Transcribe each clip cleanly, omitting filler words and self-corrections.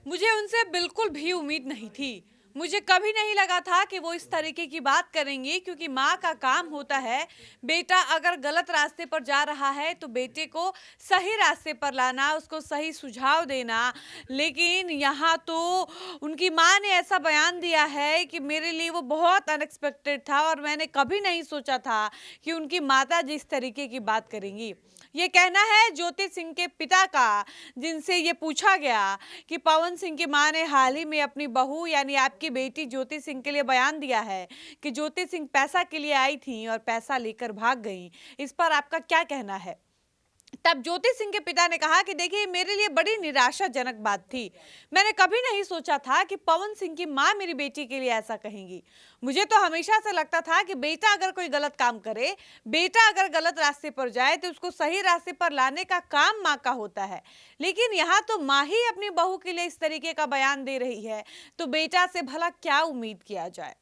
मुझे उनसे बिल्कुल भी उम्मीद नहीं थी। मुझे कभी नहीं लगा था कि वो इस तरीके की बात करेंगी, क्योंकि माँ का काम होता है बेटा अगर गलत रास्ते पर जा रहा है तो बेटे को सही रास्ते पर लाना, उसको सही सुझाव देना। लेकिन यहाँ तो उनकी माँ ने ऐसा बयान दिया है कि मेरे लिए वो बहुत अनएक्सपेक्टेड था और मैंने कभी नहीं सोचा था कि उनकी माता जी इस तरीके की बात करेंगी। ये कहना है ज्योति सिंह के पिता का, जिनसे ये पूछा गया कि पवन सिंह की मां ने हाल ही में अपनी बहू यानी आपकी बेटी ज्योति सिंह के लिए बयान दिया है कि ज्योति सिंह पैसा के लिए आई थी और पैसा लेकर भाग गई। इस पर आपका क्या कहना है? तब ज्योति सिंह के पिता ने कहा कि देखिए, मेरे लिए बड़ी निराशाजनक बात थी। मैंने कभी नहीं सोचा था कि पवन सिंह की मां मेरी बेटी के लिए ऐसा कहेंगी। मुझे तो हमेशा से लगता था कि बेटा अगर कोई गलत काम करे, बेटा अगर गलत रास्ते पर जाए तो उसको सही रास्ते पर लाने का काम माँ का होता है। लेकिन यहाँ तो माँ ही अपनी बहू के लिए इस तरीके का बयान दे रही है, तो बेटा से भला क्या उम्मीद किया जाए।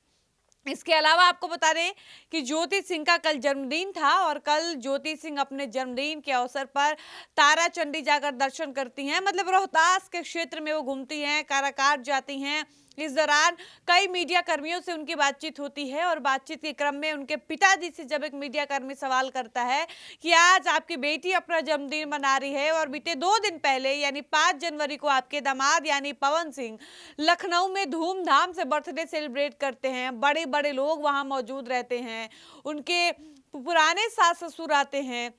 इसके अलावा आपको बता दें कि ज्योति सिंह का कल जन्मदिन था और कल ज्योति सिंह अपने जन्मदिन के अवसर पर तारा चंडी जाकर दर्शन करती हैं। मतलब रोहतास के क्षेत्र में वो घूमती हैं, काराकाट जाती हैं। इस दौरान कई मीडिया कर्मियों से उनकी बातचीत होती है और बातचीत के क्रम में उनके पिताजी से जब एक मीडिया कर्मी सवाल करता है कि आज आपकी बेटी अपना जन्मदिन मना रही है और बीते 2 दिन पहले यानी 5 जनवरी को आपके दामाद यानी पवन सिंह लखनऊ में धूमधाम से बर्थडे सेलिब्रेट करते हैं, बड़े बड़े लोग वहां मौजूद रहते हैं, उनके पुराने सास ससुर आते हैं,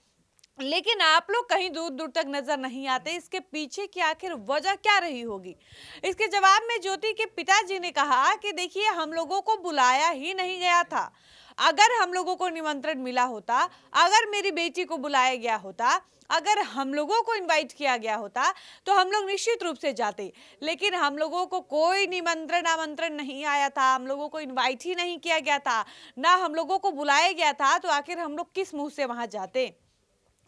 लेकिन आप लोग कहीं दूर दूर तक नजर नहीं आते। इसके पीछे की आखिर वजह क्या रही होगी? इसके जवाब में ज्योति के पिताजी ने कहा कि देखिए, हम लोगों को बुलाया ही नहीं गया था। अगर हम लोगों को निमंत्रण मिला होता, अगर मेरी बेटी को बुलाया गया होता, अगर हम लोगों को इनवाइट किया गया होता तो हम लोग निश्चित रूप से जाते। लेकिन हम लोगों को कोई निमंत्रण आमंत्रण नहीं आया था, हम लोगों को इनवाइट ही नहीं किया गया था, ना हम लोगों को बुलाया गया था, तो आखिर हम लोग किस मुंह से वहां जाते।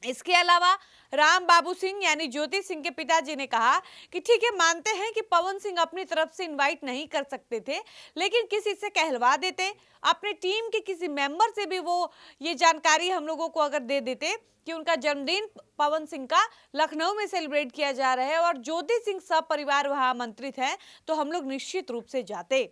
इसके अलावा राम बाबू सिंह यानी ज्योति सिंह के पिताजी ने कहा कि ठीक है, मानते हैं कि पवन सिंह अपनी तरफ से इनवाइट नहीं कर सकते थे, लेकिन किसी से कहलवा देते, अपने टीम के किसी मेंबर से भी वो ये जानकारी हम लोगों को अगर दे देते कि उनका जन्मदिन पवन सिंह का लखनऊ में सेलिब्रेट किया जा रहा है और ज्योति सिंह सब परिवार वहां आमंत्रित है, तो हम लोग निश्चित रूप से जाते।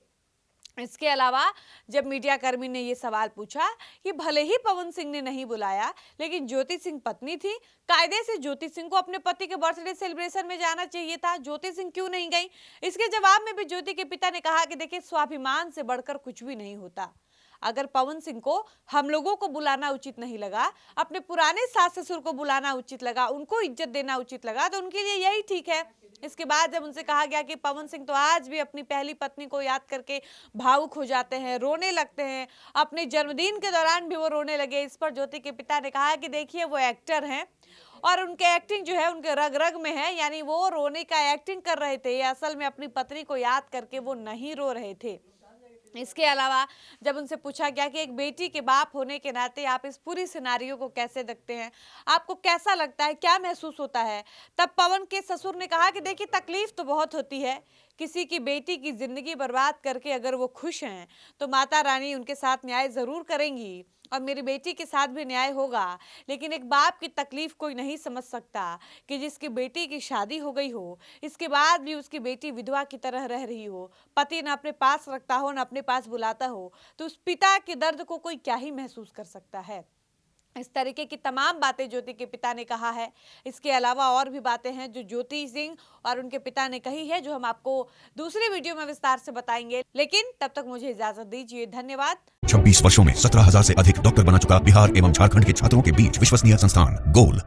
इसके अलावा जब मीडिया कर्मी ने ये सवाल पूछा कि भले ही पवन सिंह ने नहीं बुलाया, लेकिन ज्योति सिंह पत्नी थी, कायदे से ज्योति सिंह को अपने पति के बर्थडे सेलिब्रेशन में जाना चाहिए था, ज्योति सिंह क्यों नहीं गई? इसके जवाब में भी ज्योति के पिता ने कहा कि देखिए, स्वाभिमान से बढ़कर कुछ भी नहीं होता। अगर पवन सिंह को हम लोगों को बुलाना उचित नहीं लगा, अपने पुराने सास ससुर को बुलाना उचित लगा, उनको इज्जत देना उचित लगा, तो उनके लिए यही ठीक है। इसके बाद जब उनसे कहा गया कि पवन सिंह तो आज भी अपनी पहली पत्नी को याद करके भावुक हो जाते हैं, रोने लगते हैं, अपने जन्मदिन के दौरान भी वो रोने लगे। इस पर ज्योति के पिता ने कहा कि देखिए, वो एक्टर हैं और उनके एक्टिंग जो है उनके रग रग में है, यानी वो रोने का एक्टिंग कर रहे थे, असल में अपनी पत्नी को याद करके वो नहीं रो रहे थे। इसके अलावा जब उनसे पूछा गया कि एक बेटी के बाप होने के नाते आप इस पूरी सिनारियो को कैसे देखते हैं, आपको कैसा लगता है, क्या महसूस होता है, तब पवन के ससुर ने कहा कि देखिए, तकलीफ तो बहुत होती है, किसी की बेटी की जिंदगी बर्बाद करके अगर वो खुश हैं तो माता रानी उनके साथ न्याय जरूर करेंगी और मेरी बेटी के साथ भी न्याय होगा। लेकिन एक बाप की तकलीफ कोई नहीं समझ सकता कि जिसकी बेटी की शादी हो गई हो, इसके बाद भी उसकी बेटी विधवा की तरह रह रही हो, पति न अपने पास रखता हो न अपने पास बुलाता हो, तो उस पिता के दर्द को कोई क्या ही महसूस कर सकता है। इस तरीके की तमाम बातें ज्योति के पिता ने कहा है। इसके अलावा और भी बातें हैं जो ज्योति सिंह और उनके पिता ने कही है, जो हम आपको दूसरी वीडियो में विस्तार से बताएंगे। लेकिन तब तक मुझे इजाजत दीजिए। धन्यवाद। 26 वर्षों में 17,000 से अधिक डॉक्टर बना चुका बिहार एवं झारखंड के छात्रों के बीच विश्वसनीय संस्थान गोल